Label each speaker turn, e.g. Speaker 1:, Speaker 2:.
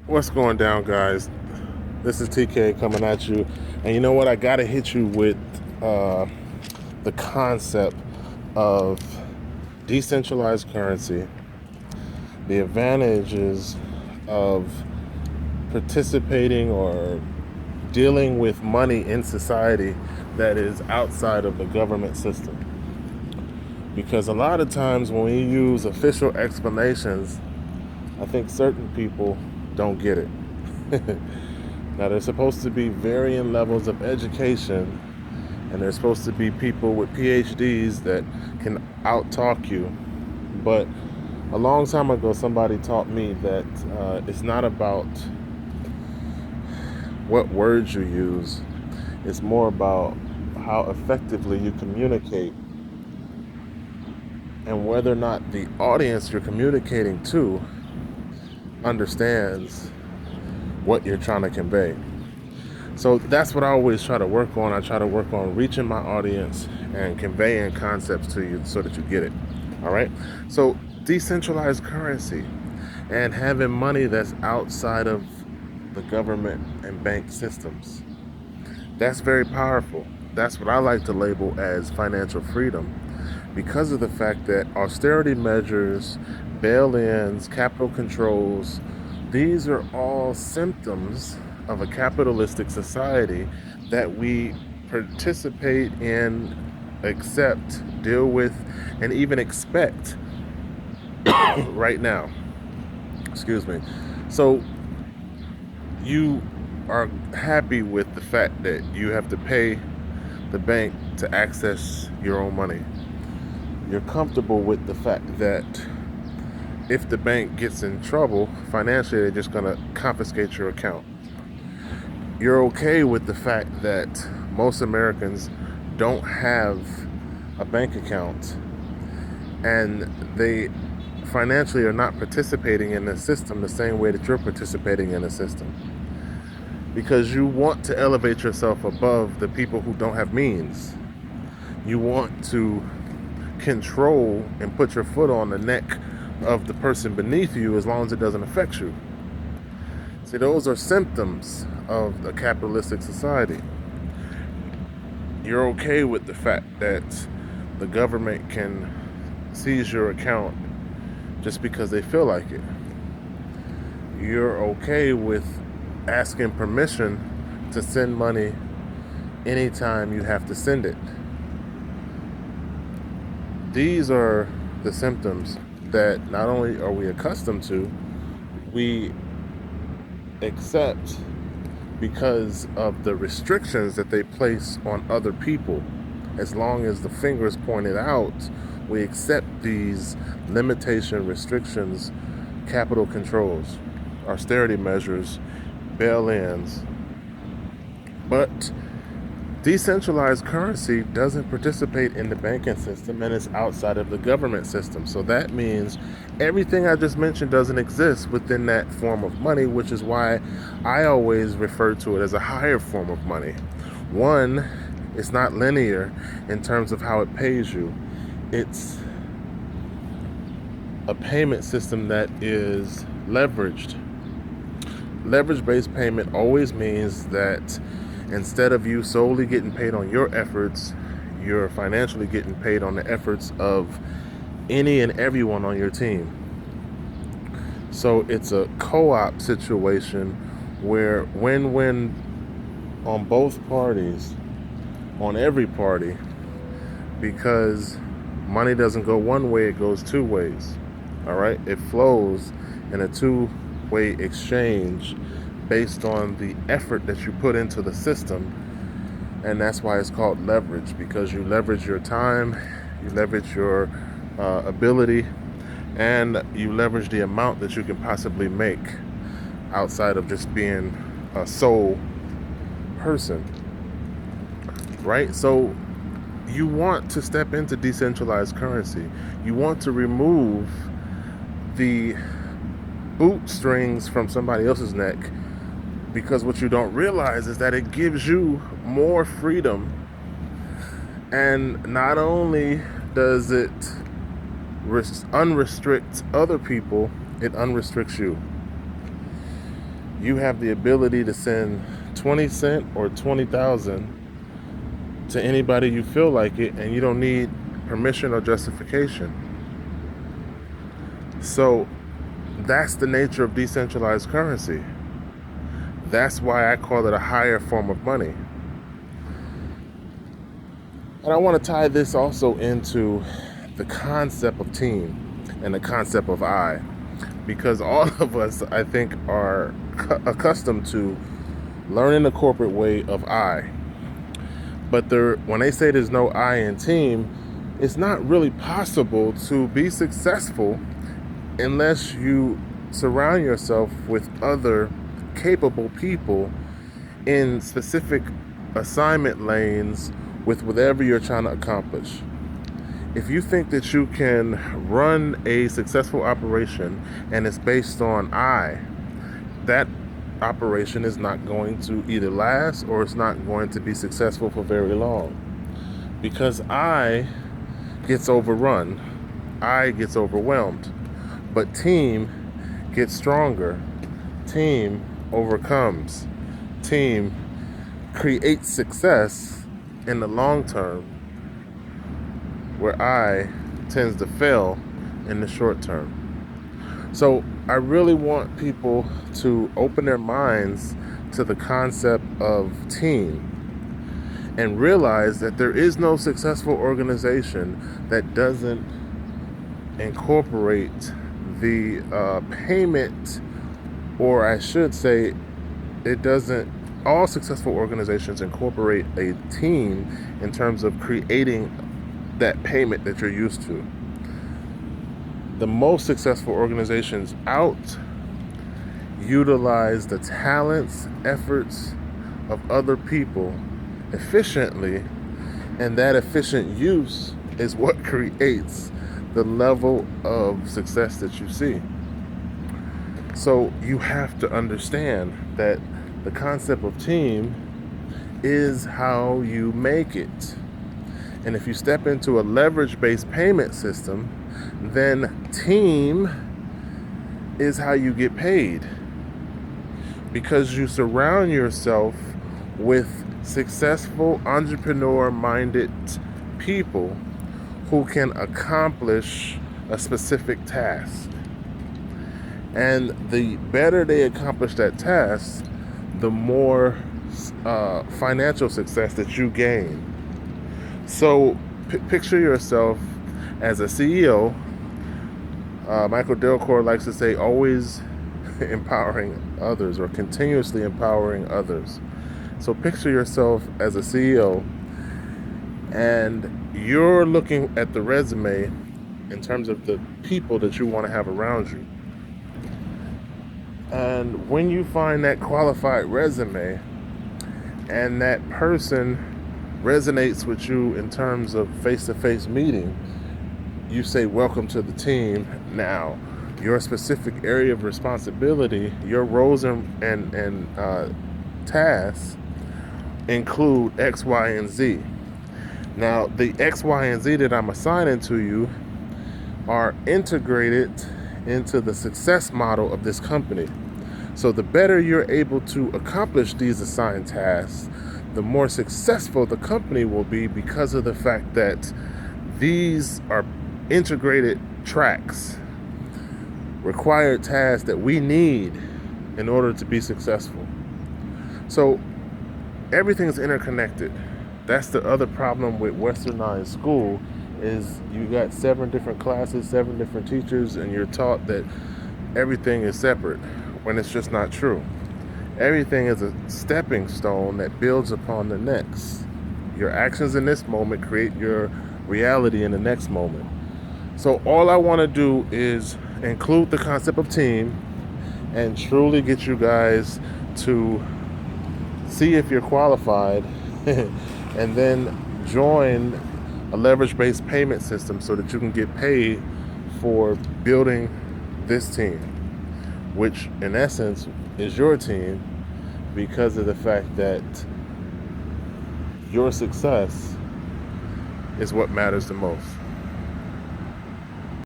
Speaker 1: What's going down, guys? This is TK coming at you. And you know what? I got to hit you with uh, the concept of decentralized currency, the advantages of participating or dealing with money in society that is outside of the government system. Because a lot of times when we use official explanations, I think certain people don't get it. Now, there's supposed to be varying levels of education, and there's supposed to be people with PhDs that can out-talk you. But a long time ago, somebody taught me that it's not about what words you use, it's more about how effectively you communicate and whether or not the audience you're communicating to understands what you're trying to convey. So that's what I always try to work on. I try to work on reaching my audience and conveying concepts to you so that you get it. All right. So decentralized currency and having money that's outside of the government and bank systems. That's very powerful. That's what I like to label as financial freedom because of the fact that austerity measures, bail ins, capital controls, these are all symptoms of a capitalistic society that we participate in, accept, deal with, and even expect right now. Excuse me. So you are happy with the fact that you have to pay the bank to access your own money. You're comfortable with the fact that if the bank gets in trouble financially, they're just going to confiscate your account. You're okay with the fact that most Americans don't have a bank account and they financially are not participating in the system the same way that you're participating in the system. Because you want to elevate yourself above the people who don't have means. You want to control and put your foot on the neck of the person beneath you as long as it doesn't affect you. See, those are symptoms of a capitalistic society. You're okay with the fact that the government can seize your account just because they feel like it. You're okay with asking permission to send money anytime you have to send it. These are the symptoms that not only are we accustomed to, we accept because of the restrictions that they place on other people. As long as the finger is pointed out, we accept these limitation restrictions, capital controls, austerity measures, bail-ins. But decentralized currency doesn't participate in the banking system and is outside of the government system. So that means everything I just mentioned doesn't exist within that form of money, which is why I always refer to it as a higher form of money. One, it's not linear in terms of how it pays you. It's a payment system that is leveraged. Leverage-based payment always means that instead of you solely getting paid on your efforts, you're financially getting paid on the efforts of any and everyone on your team. So it's a co-op situation where win-win on both parties, on every party, because money doesn't go one way, it goes two ways. All right? It flows in a two-way exchange based on the effort that you put into the system. And that's why it's called leverage, because you leverage your time, you leverage your ability, and you leverage the amount that you can possibly make outside of just being a sole person, right? So you want to step into decentralized currency. You want to remove the boot strings from somebody else's neck, because what you don't realize is that it gives you more freedom. And not only does it unrestrict other people, it unrestricts you. you have the ability to send 20 cents or 20,000 to anybody you feel like it, and you don't need permission or justification. So that's the nature of decentralized currency. That's why I call it a higher form of money. And I want to tie this also into the concept of team and the concept of I, because all of us, I think, are accustomed to learning the corporate way of I. But when they say there's no I in team, it's not really possible to be successful unless you surround yourself with other capable people in specific assignment lanes with whatever you're trying to accomplish. If you think that you can run a successful operation and it's based on I, that operation is not going to either last or it's not going to be successful for very long. Because I gets overrun, I gets overwhelmed, but team gets stronger, team overcomes, team creates success in the long term, where I tends to fail in the short term. So I really want people to open their minds to the concept of team and realize that there is no successful organization that doesn't incorporate the payment, or I should say, it doesn't. All successful organizations incorporate a team in terms of creating that payment that you're used to. The most successful organizations out utilize the talents, efforts of other people efficiently, and that efficient use is what creates the level of success that you see. So you have to understand that the concept of team is how you make it. And if you step into a leverage-based payment system, then team is how you get paid. Because you surround yourself with successful entrepreneur-minded people who can accomplish a specific task. And the better they accomplish that task, the more financial success that you gain. So picture yourself as a CEO. Michael Delcourt likes to say, always empowering others or continuously empowering others. So picture yourself as a CEO, and you're looking at the resume in terms of the people that you want to have around you. And when you find that qualified resume and that person resonates with you in terms of face-to-face meeting, you say, welcome to the team. Now, your specific area of responsibility, your roles and tasks include X, Y, and Z. Now, the X, Y, and Z that I'm assigning to you are integrated into the success model of this company. So the better you're able to accomplish these assigned tasks, the more successful the company will be, because of the fact that these are integrated tracks, required tasks that we need in order to be successful. So everything is interconnected. That's the other problem with westernized school, is you got 7 different classes, 7 different teachers, and you're taught that everything is separate, when it's just not true. Everything is a stepping stone that builds upon the next. Your actions in this moment create your reality in the next moment. So all I want to do is include the concept of team and truly get you guys to see if you're qualified and then join a leverage-based payment system so that you can get paid for building this team, which in essence is your team, because of the fact that your success is what matters the most.